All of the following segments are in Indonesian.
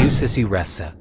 sisi rasa.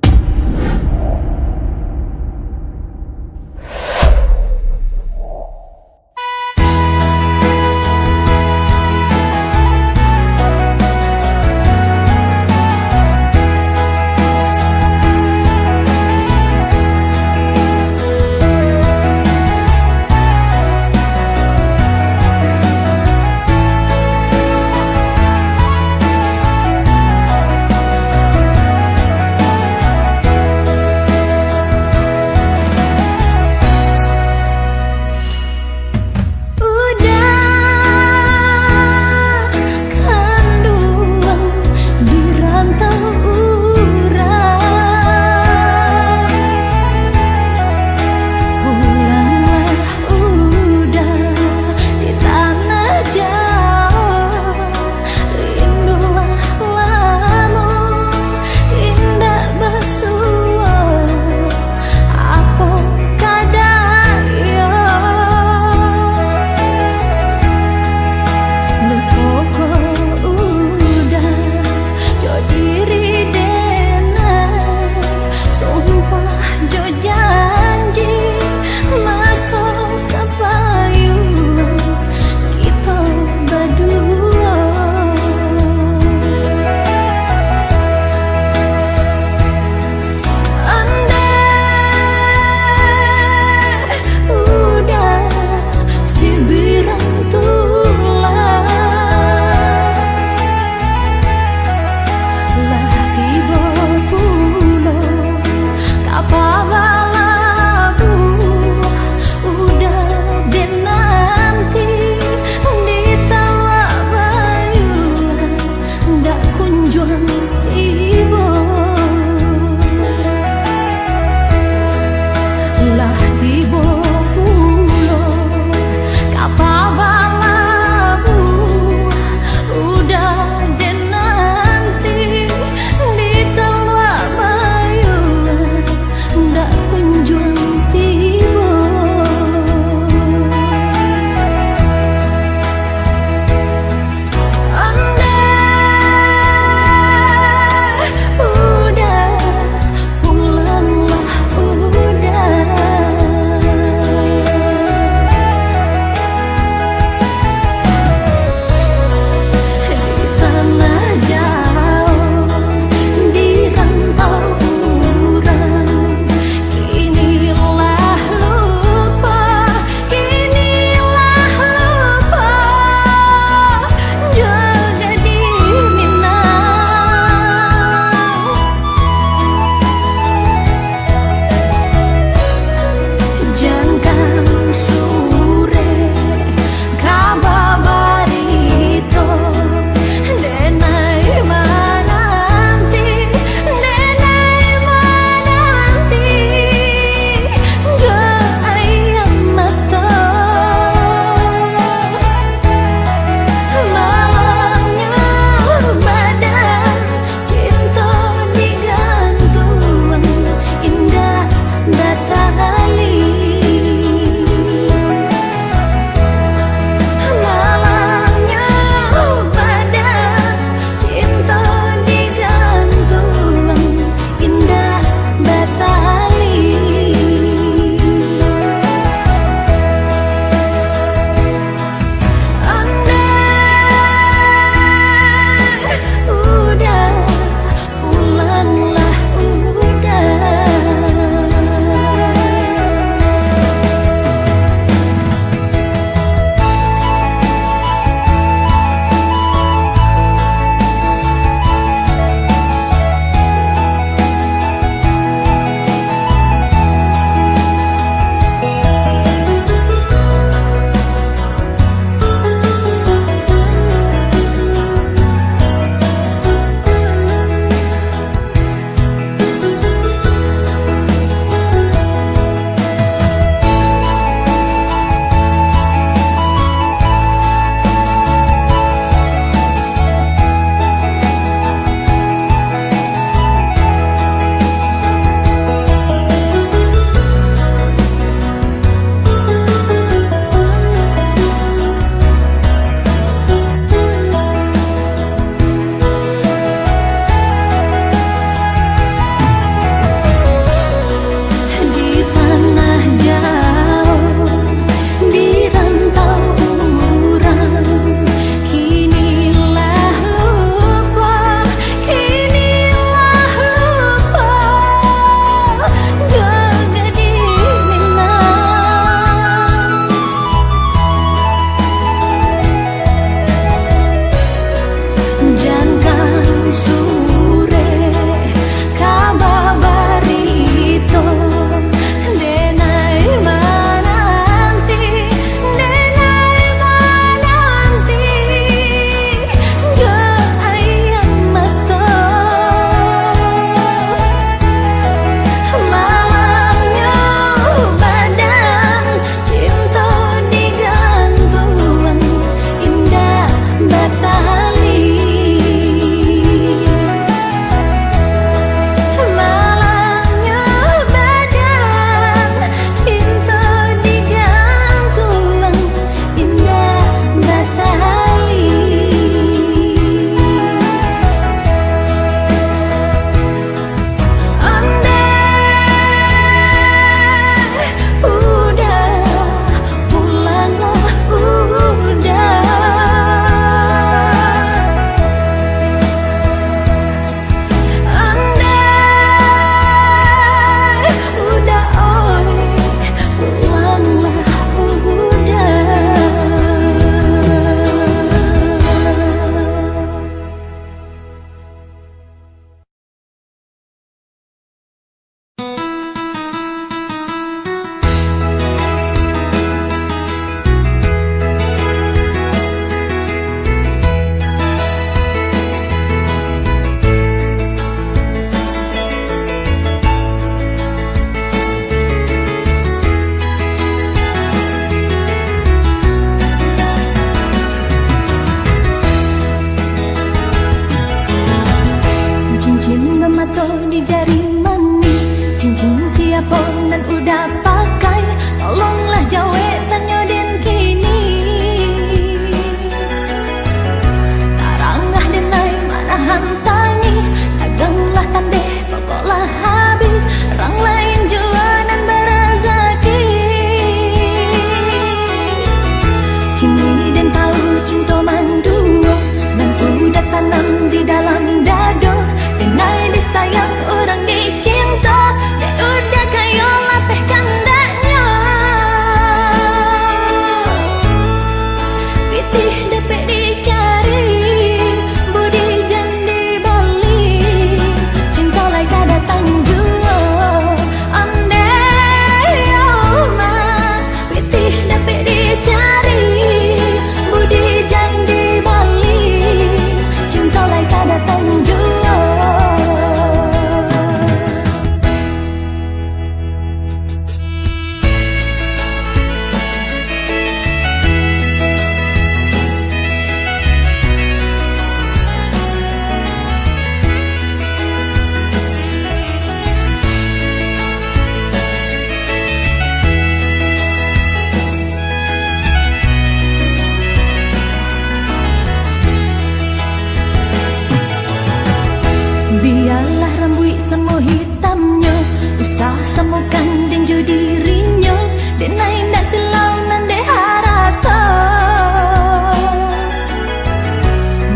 rambut semua hitamnya, usah semukan dan dirinya, denai ndak silau nande harata.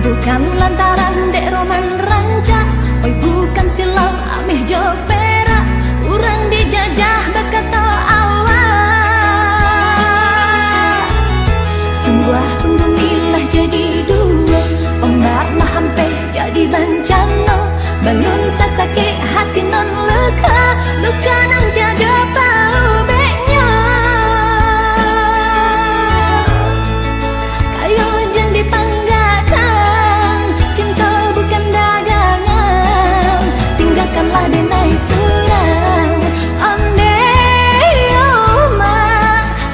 Bukan lantaran dek roman rancak, oi bukan silau ameh jo perak, urang dijajah berkata awak. Sungguh pembumilah jadi dua, ombak mahampe jadi bencana, balun sasakit hati non luka, luka nan tiada bau beknya. Kayo jan dipanggakan, cinta bukan dagangan, tinggalkanlah denai surang. Onde oma,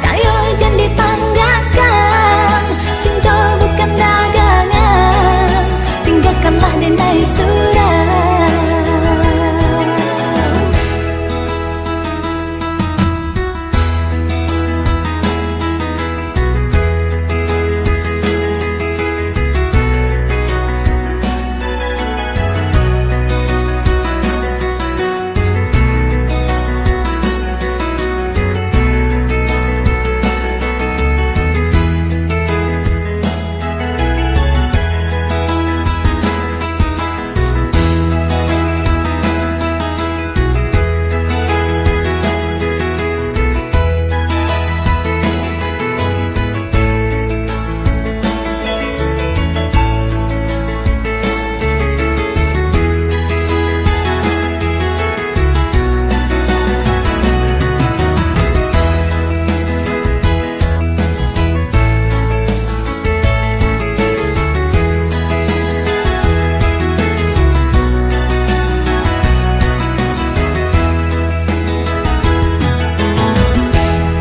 kayo jan dipanggakan, cinta bukan dagangan, tinggalkanlah denai surang.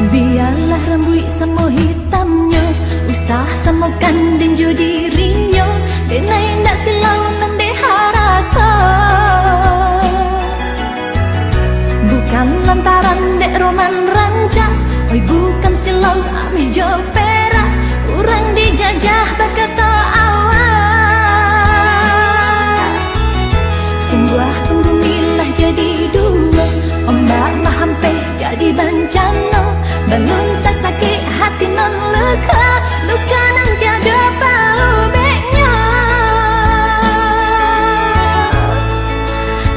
Biarlah rambut semua hitamnya, usah semukan dan dirinya, denai ndak silau nande harata. Bukan lantaran dek roman rancak, oi bukan silau ameh jo perak, urang dijajah berkata awak. Sungguh pembumilah jadi dua, ombak mahampe jadi bencana, balun sasakit hati non luka, luka nan tiada bau beknya.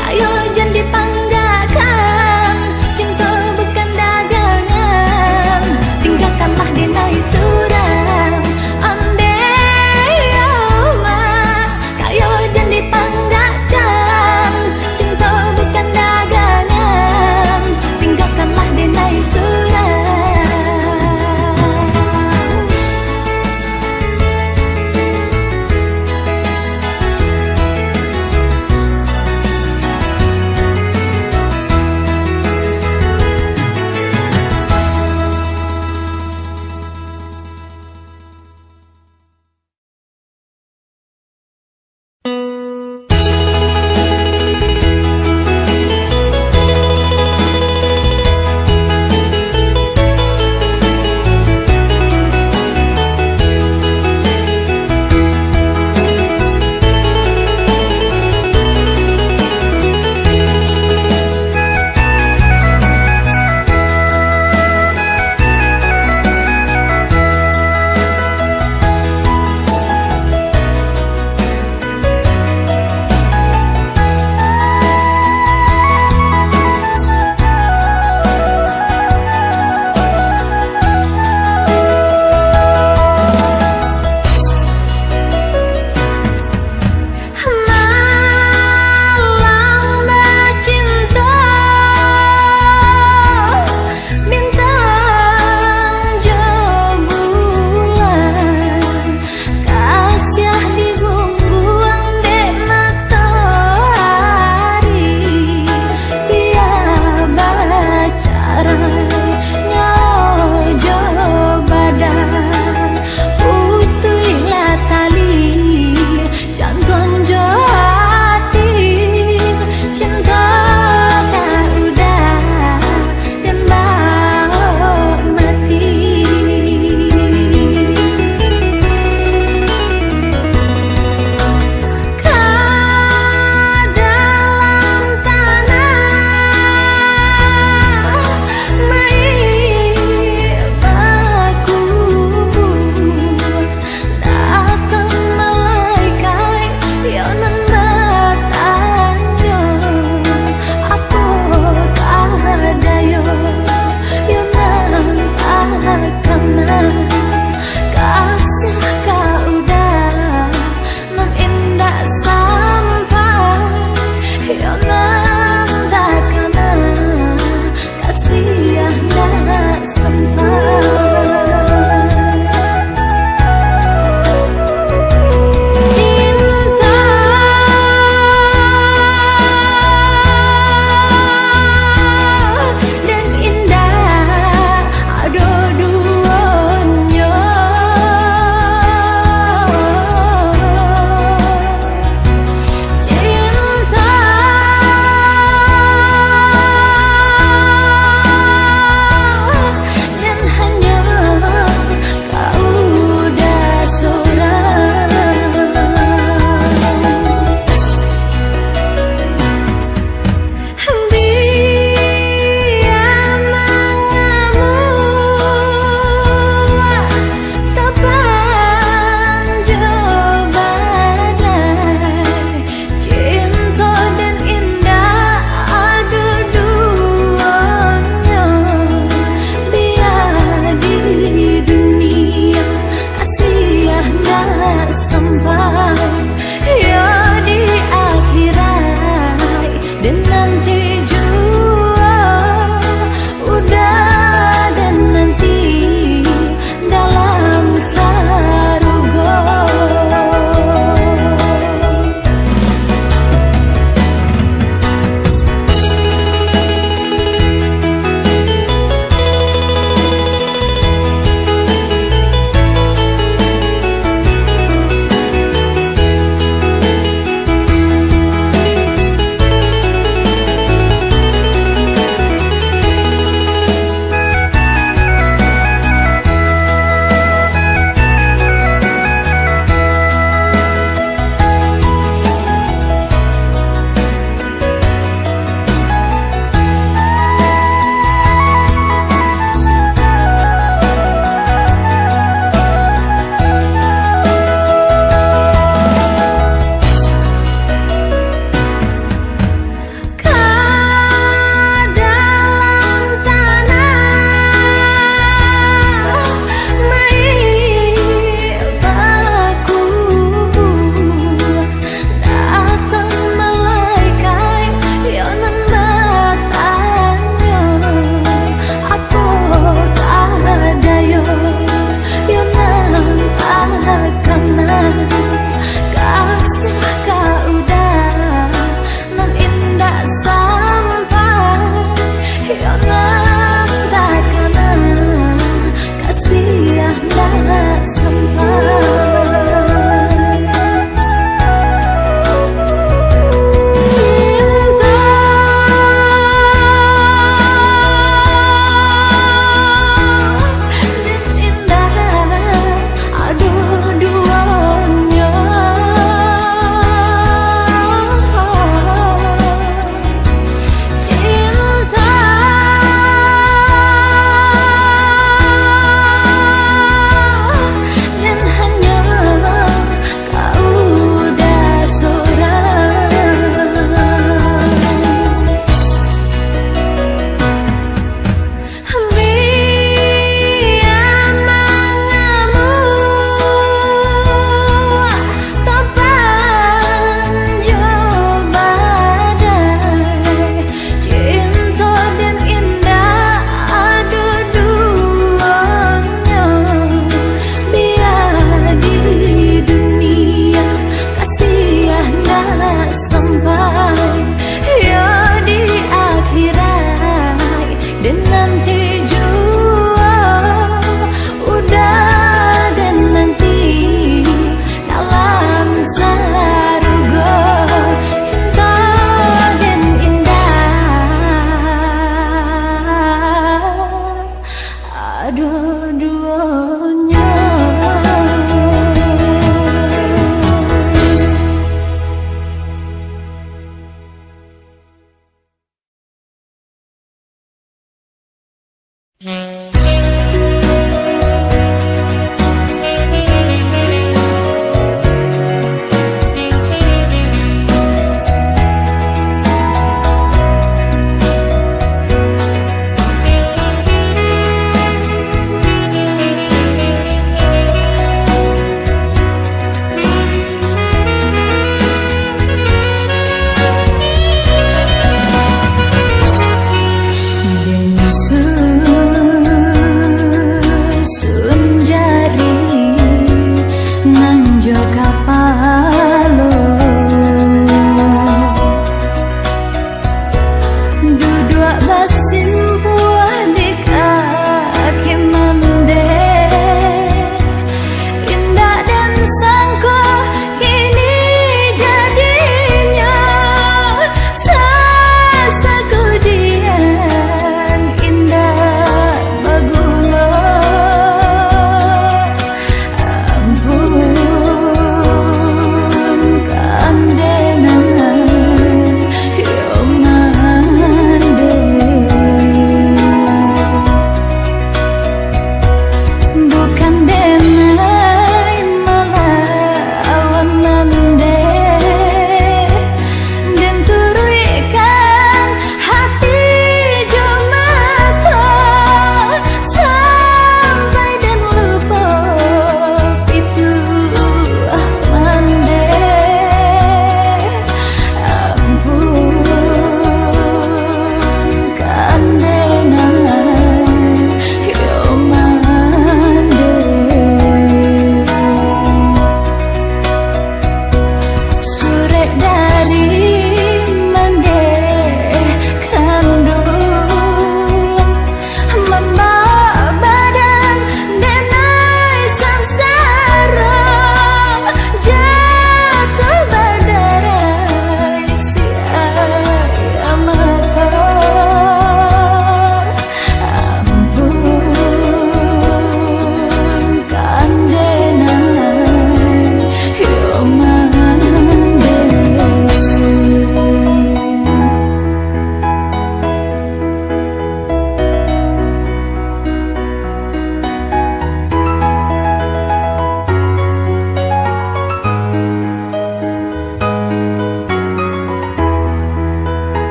Kayo jan dipanggakan, cinta bukan dagangan, tinggalkanlah denai surang. Onde oma, kayo jan dipanggakan,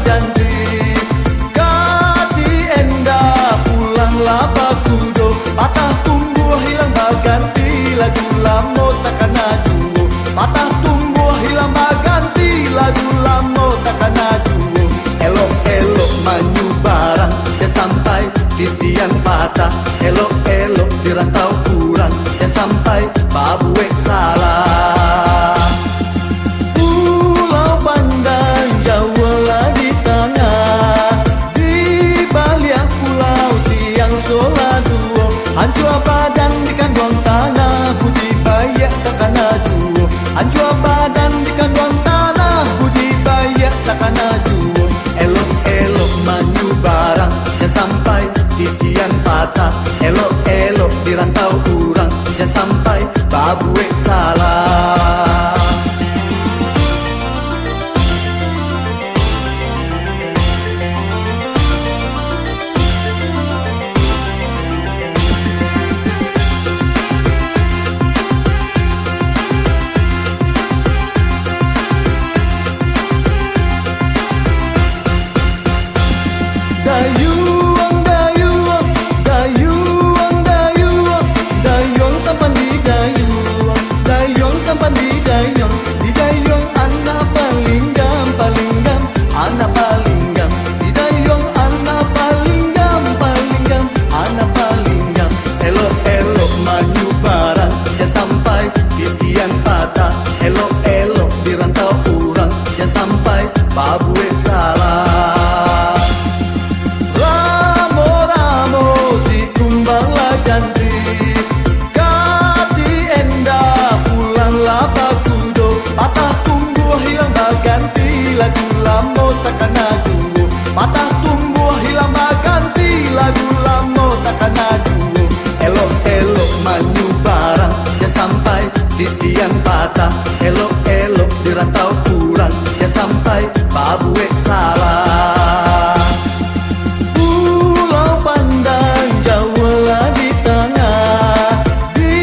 janji kati enda pulanglah bakudo patah tumbuh hilang baganti lagu lamo takkan aduh patah tumbuh hilang baganti lagu lamo takkan aduh elok-elok manyu barang dan sampai titian patah elok-elok dirantau kurang dan sampai babuek salah pulau pandang jauh lah di tengah di balik pulau siang sola duo hancur badan di kandung tanah budi bayak takkan ajuo hancur badan di kandung tanah budi bayak takkan ajuo elok-elok manyu barang dan sampai titian patah elok-elok dirantau kurang dan sampai babuek salah dayuang dayuang dayuang dayuang dayuang sampan di dayuang dayuang sampan di dayuang anak paling gam anak paling gam di dayuang anak paling gam anak paling gam elok-elok manyu barang dan sampai titian patah elok-elok dirantau kurang dan sampai babuek salah lagu lamo takkan aduh patah tumbuh hilang baganti lagu lamo takkan aduh elok-elok manyu barang dan sampai titian patah elok-elok dirantau kurang dan sampai babuek salah pulau pandang jauh lah di tengah di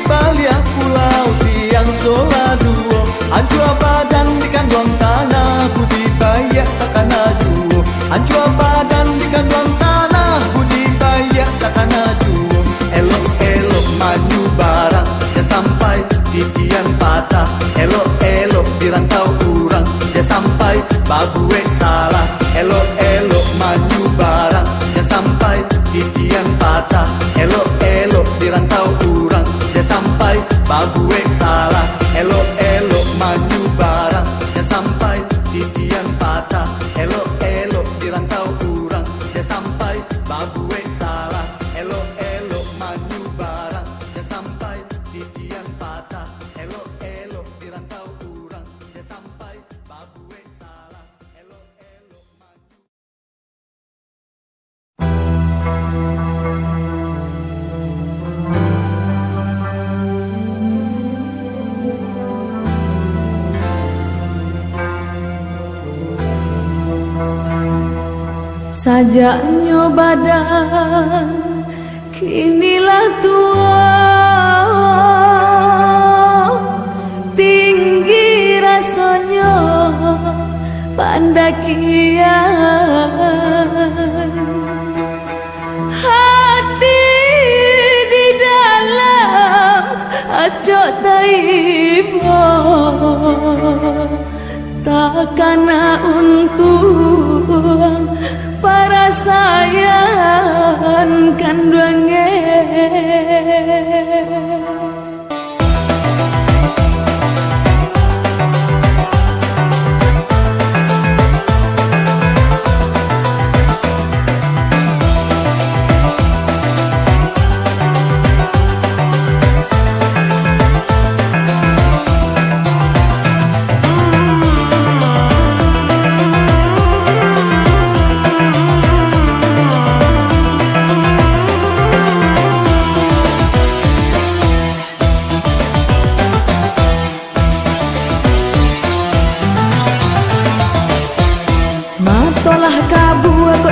balik pulau siang sola duo hancur badan di kandung tanah budi bayak takkan ajuo hancur badan di kandung tanah budi bayak takkan ajuo elok-elok manyu barang dan sampai titian patah elok-elok dirantau kurang dan sampai babuek salah elok-elok manyu barang dan sampai titian patah elok-elok dirantau kurang dan sampai babuek salah elok-elok manyu barang dan sampai titian patah elok-elok dirantau kurang dan sampai babuek salah elok-elok manyu barang dan sampai titian patah elok-elok dirantau kurang dan sampai babuek salah elok-elok manyu Sajaknya badan kinilah tua tinggi rasanya pandakian hati di dalam acok taibo takkan untung para sayang kandungnya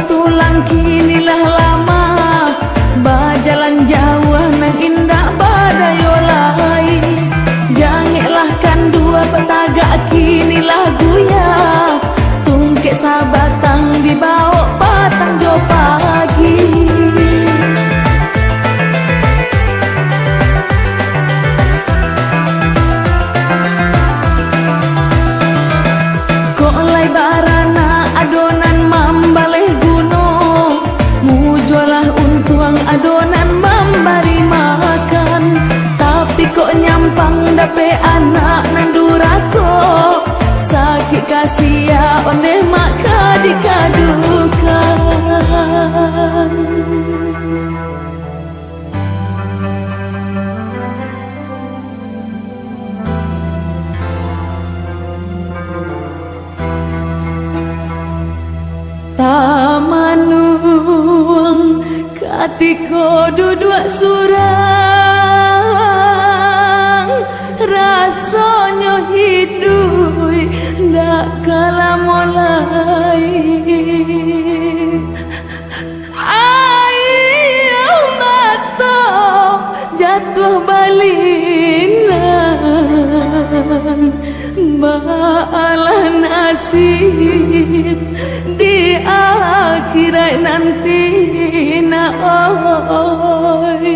tulang kinilah lama bajalan jauh nan indah badayolai jangeklah kan dua petagak kinilah guya tungkek sahabat dibawa patang jo pagi. Kok lai barana adonan mambaleh gunung, mujualah untuang adonan memberi makan. Tapi kok nyampang dape anak nandurako, sakit kasia onde maka dikadukan. Tamanuang katiko duduk surang, rasanya hidui ndak kalah mulai. Air mata jatuh balinan, balah nasib di akhirat nanti na oi.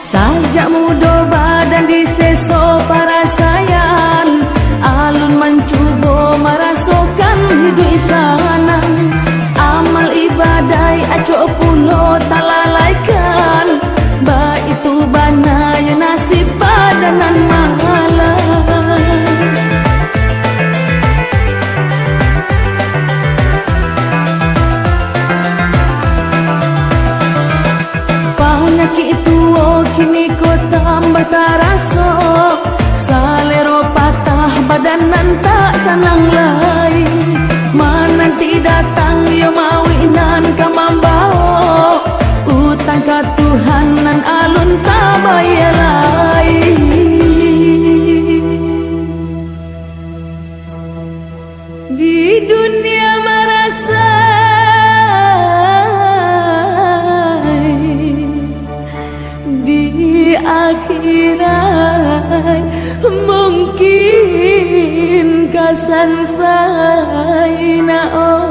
Sajak muda badan diseso para sayan, alun mencuba merasakan hidup isanan. Amal ibadai acok pulo tak lalaikan, baik itu bana ya nasib badanan malam. Penyakit tua kini ko tambah taraso, salero patah badanan tak sanang lai. Menanti datang yo mawinan kamambao, utang ka Tuhan nan alun tak bayar lai. Di dunia merasa akhirat mungkin kasan saina oi.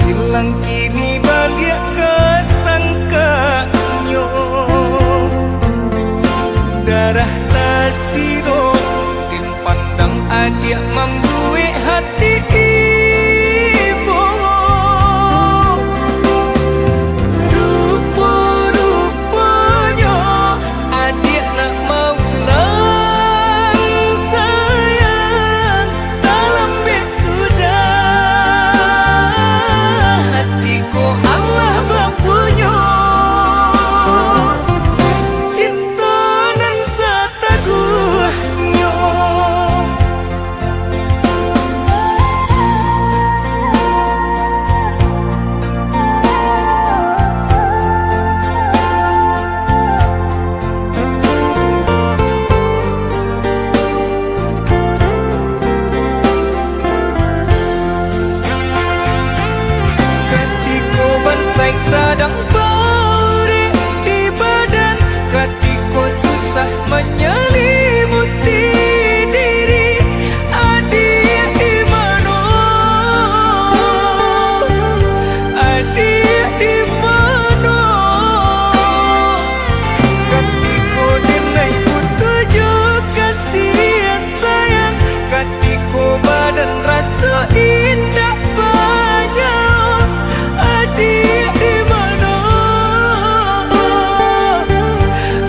hilang kini balik kesangkanyo. Darah tasiro din pandang adik membuat hati ibu. Rupa-rupanya adik nak mau nang sayang dalam beg sudah hatiku Allah berpunya. Cinta nan sataguhnya. Ketika bansai sedang beri di badan, ketika susah menyelimuti diri, adik di mana? Adik di mana? Ketika denai butuh juga kasih sayang, ketika badan rasa indah banyak, adik di mana?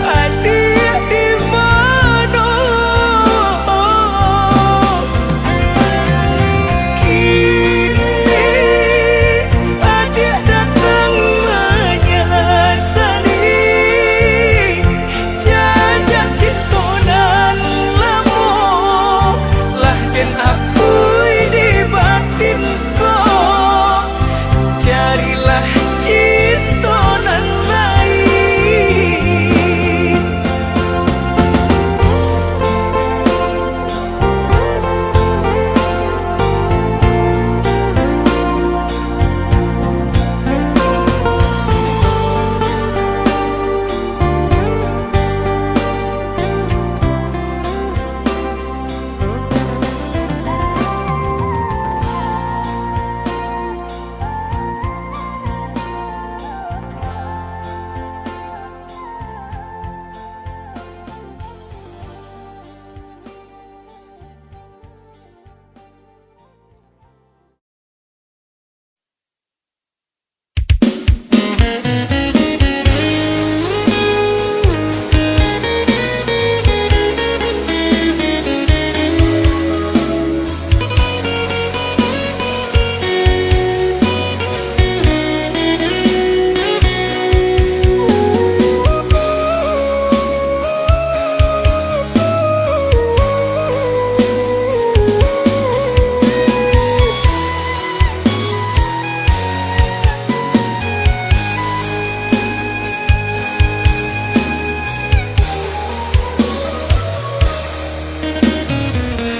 Adik di mana? Kini adik datang menyesali jajak cinta nan lama lah den apui di batin kau. Carilah cinta nan lain.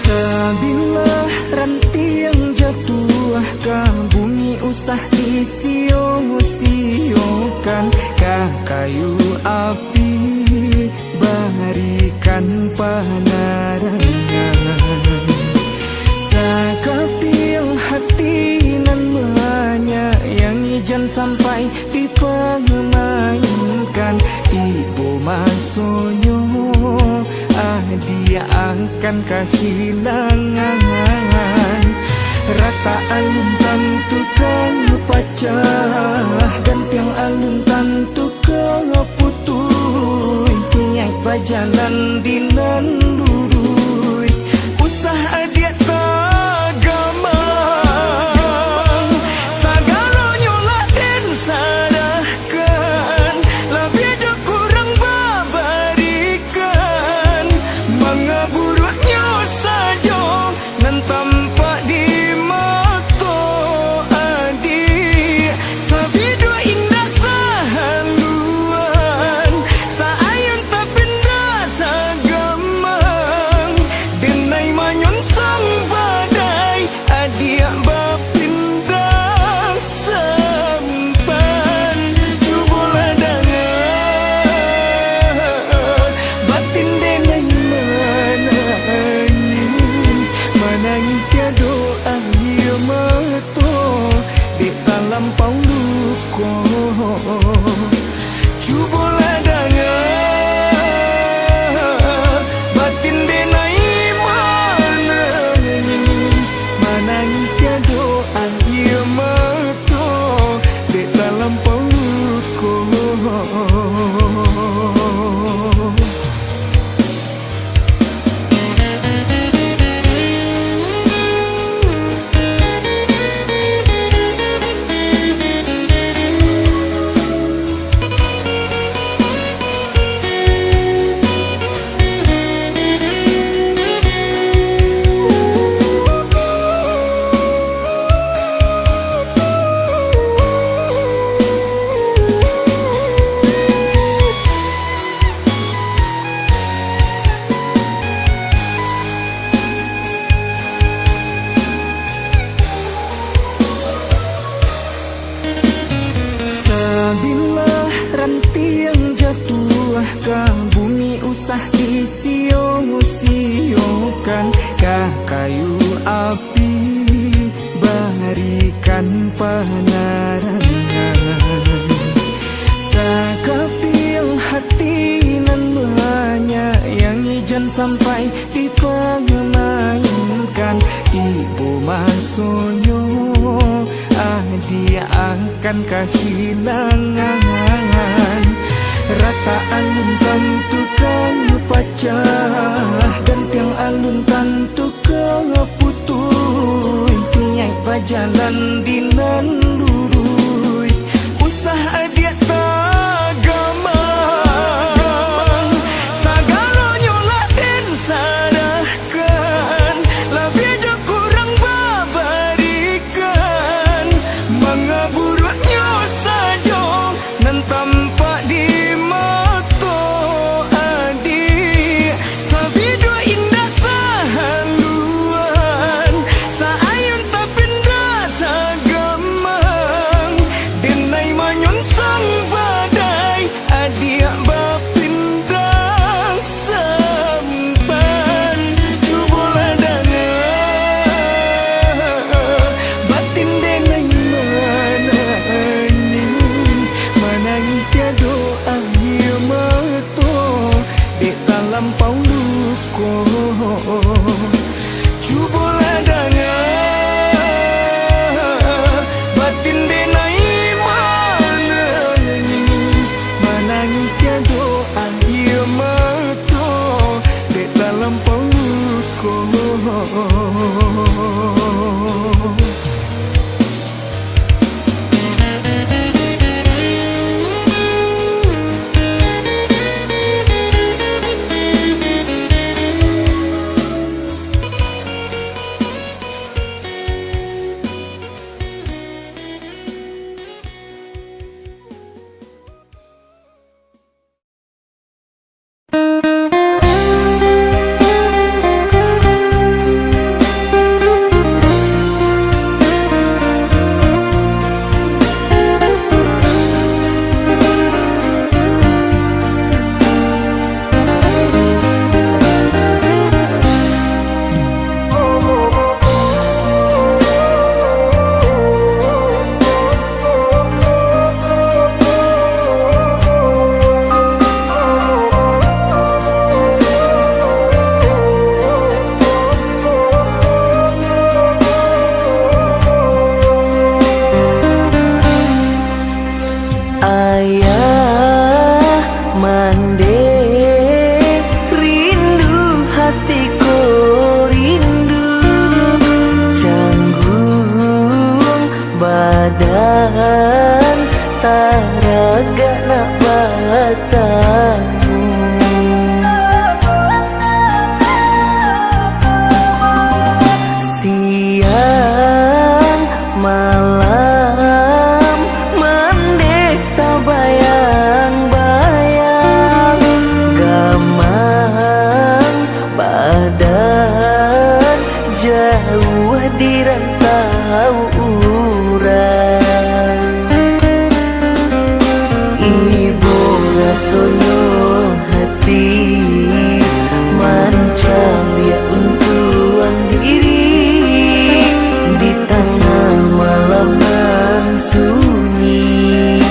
Sabila ranti yang jatuh ke bumi usah disio-siokan, ke kayu api berikan panarangan. Sakapil hati nan banyak yang ijan sampai dipermainkan, ibu masonyo dia akan kehilangan. Rata alun tantu pecah dan tiang alun tantu putus. Niat berjalan di nan lurus, usah adik tagamang. Sagalonyo lah den sadahkan, lebih je kurang babarikan. Mengaburuknya saja nan tampak di mata adik. Sabidu indah sahaluan, saayang tak pindah sagamang. Denai manyon sang badai, adik bapindah sampan. Cubolah dangan batin denai manangi tiada air mata. Di takkan kehilangan. Rata alun tantu kang pecah, dan tiang alun tantu kang putus. Niat berjalan di nan lurus, usaha dia tagamang. Sagalonyo laden sadahkan, lebih je kurang babarikan. Mengaburuknya saja nan tampak di mata adik. Sabido indah sahaluan, saayun tapindah sagamang. Denai manyun sang badai, adik bapindah sampan. Cubolah dangan, batin denai manangi tiada akhir mata, dek tak lampau luka. Cubolah dangan, batin denai manangi tiada akhir mata, dek tak lampau luka. Ayah mande rindu, hatiku rindu. Canggung badan taraga nak bertemu. Siang malam mandek tak bayang-bayang. Gamang badan jauh di rantau urang. Ibu rasono hati mancang dia untuang diri di tengah malam nan sunyi.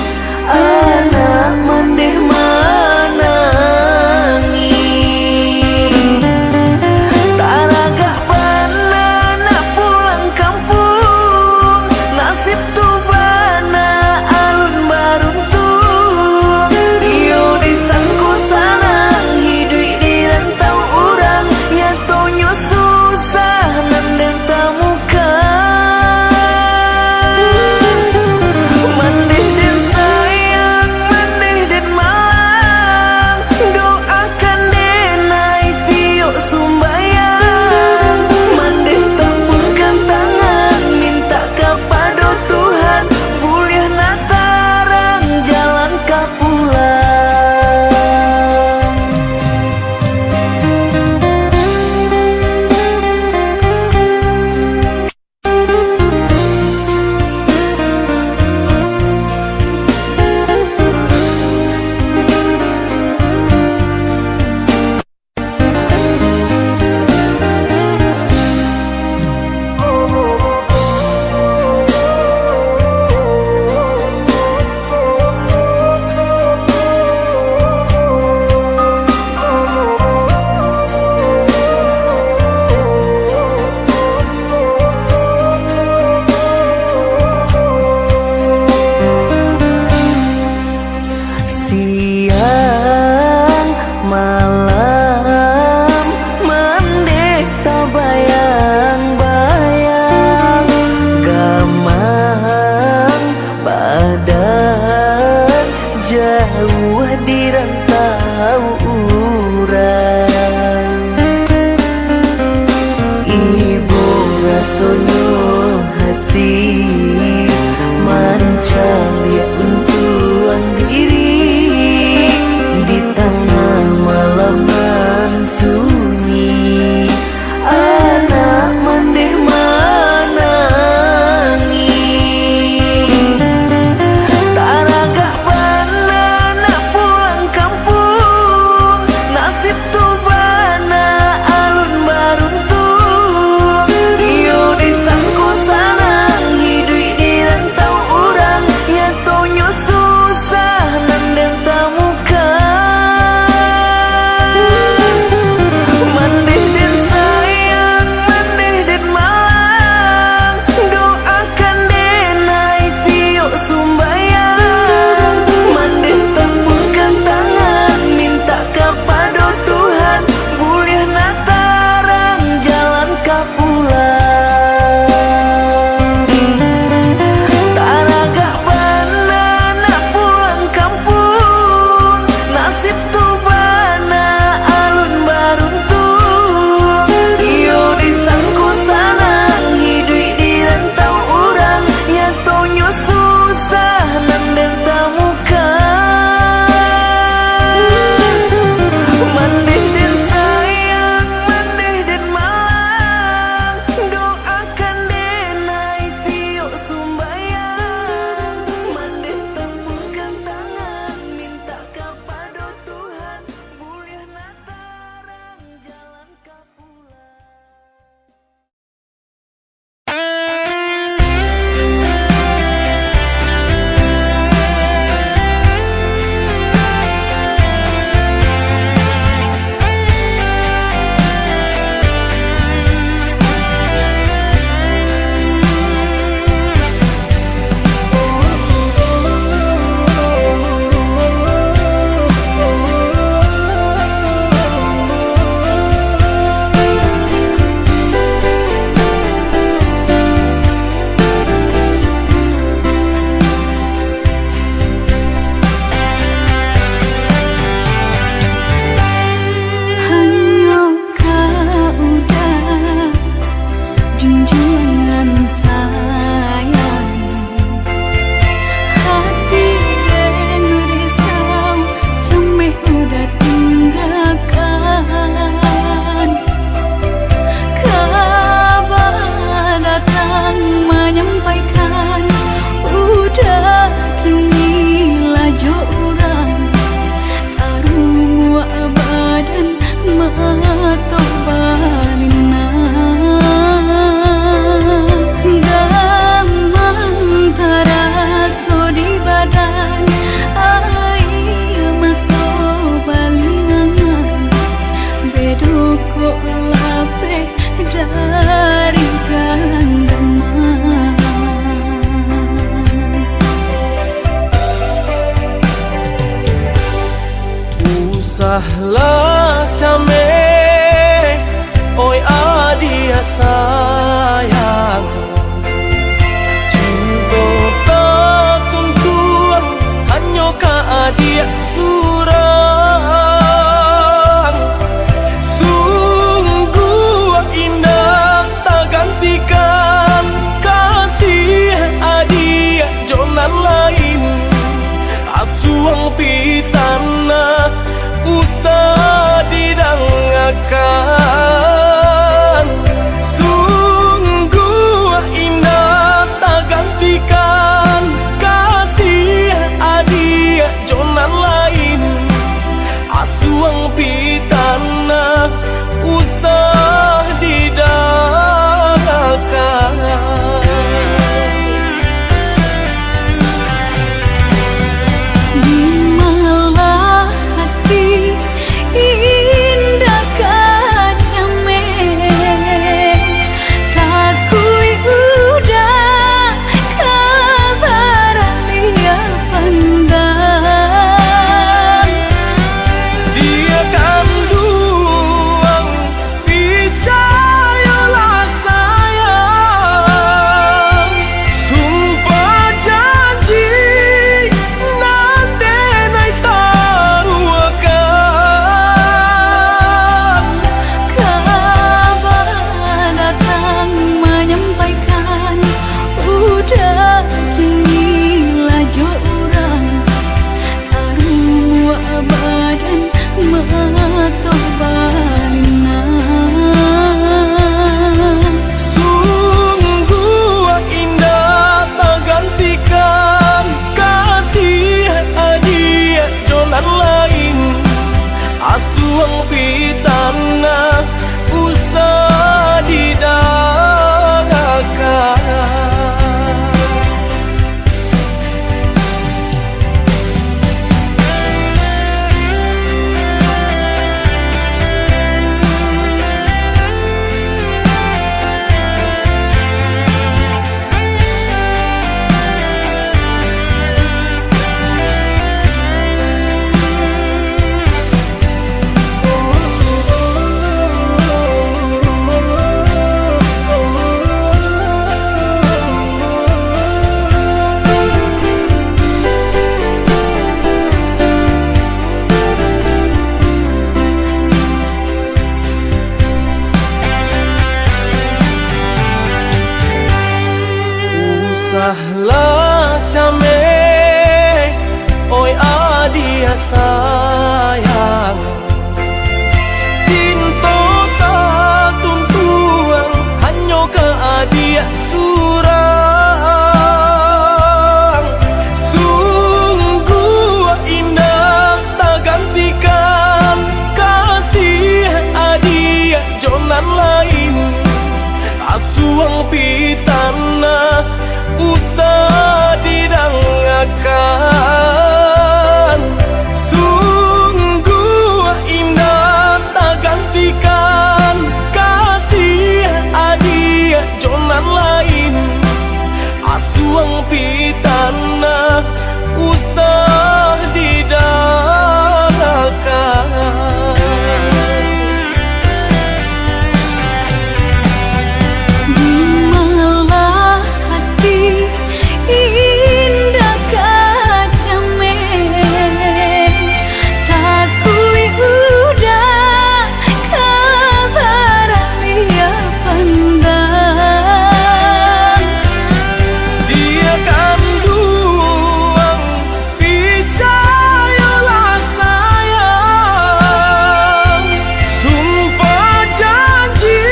Anak mandeh manangi, taraga bana nak pulang kampung. rasanya hati mencari untukan diri di tengah malam nan sunyi. Anak mendek menangi taragak bana nak pulang kampung, nasib tu bana alun baruntung. Iyo di dia sayang. Cinta tak tuntuan hanya ke dia surang. Sungguh indah tak gantikan kasih adia jonan lain. Asuang pitana usah didangakan. Sungguh indah tak gantikan kasih adia jonan lain. Asuang pitana usah didangakan. Malah hati indah kacame, takui udah kabar lia pandang. Dia kan duang percayalah sayang. Sumpah janji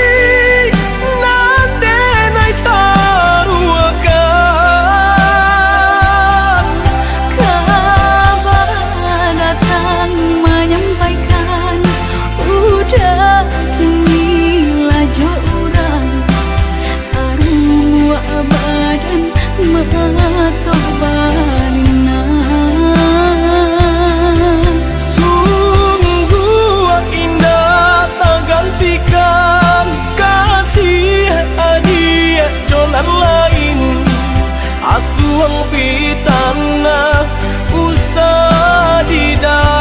nande naik taruhkan. Kabar datang menyampaikan udah kini laju orang. Arwah badan mato balina. Sungguh indah tak gantikan kasih adia jonan lain. Asuang pitana usah didangakan.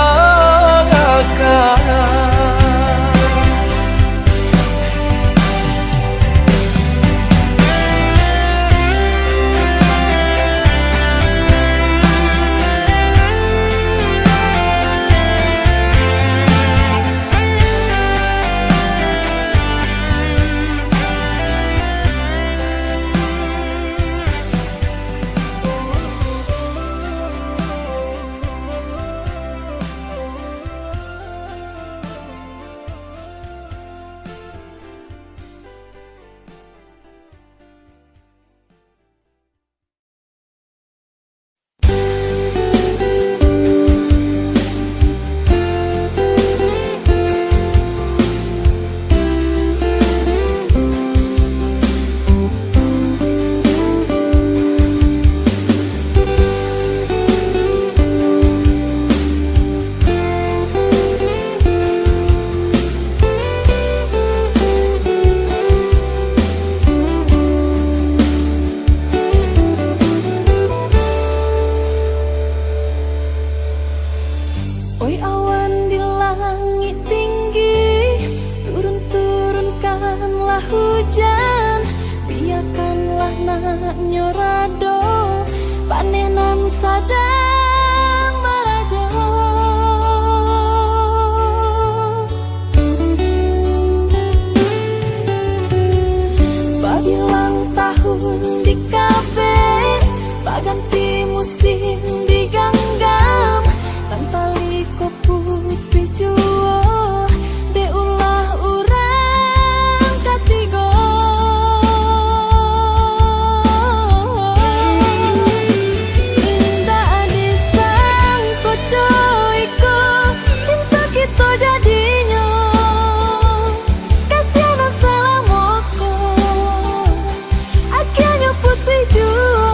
Oi awan di langit tinggi, turun-turunkanlah hujan. Biarkanlah nak nyorado, panenan sadang marajo. Babilang tahun di kafe, baganti musim diganggam. Tantali kopu pijuo, deulah urang katigo. Indah disang kocoiko, cinta kita jadinya. Kasihan selamoko, akhirnya putih juo.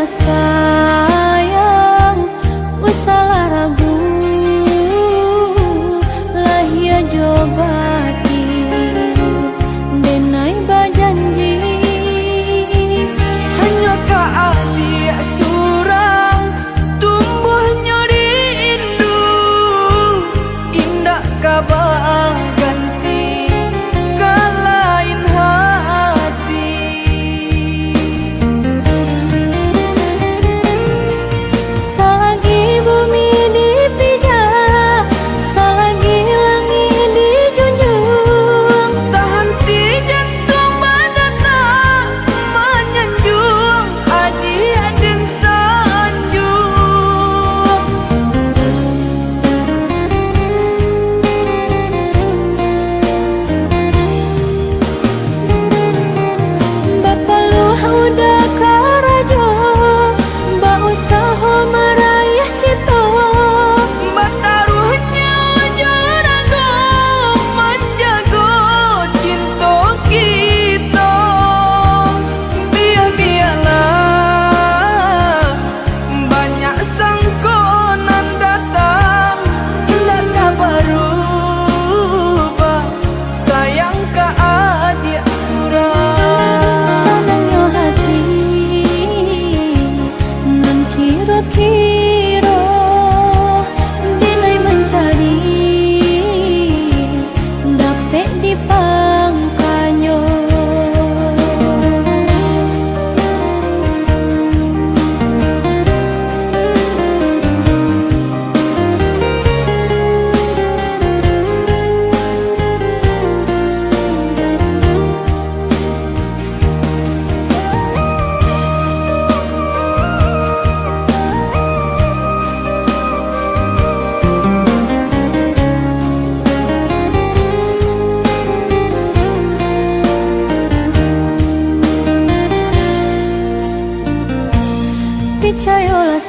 sayang, usalah ragu, lah ya jobati, denai bajanji. Hanya ka adia surang tumbuhnya rindu, indah kabar ganti ka lain hati. Selagi bumi dipijak, selagi langit dijunjung, Tak henti jantung badan menyanjung, adik-adik sanjung. Bapa luh udah karajo, ba usaha meraih cito. Mataruhnya jarago menjago cinta kita. Biar-biarlah banyak sangkonan datang, tak berubah sayang ke adik surang. Senangnya hati nan kira-kira dinai mencari dapet dipangkanyo. Percayalah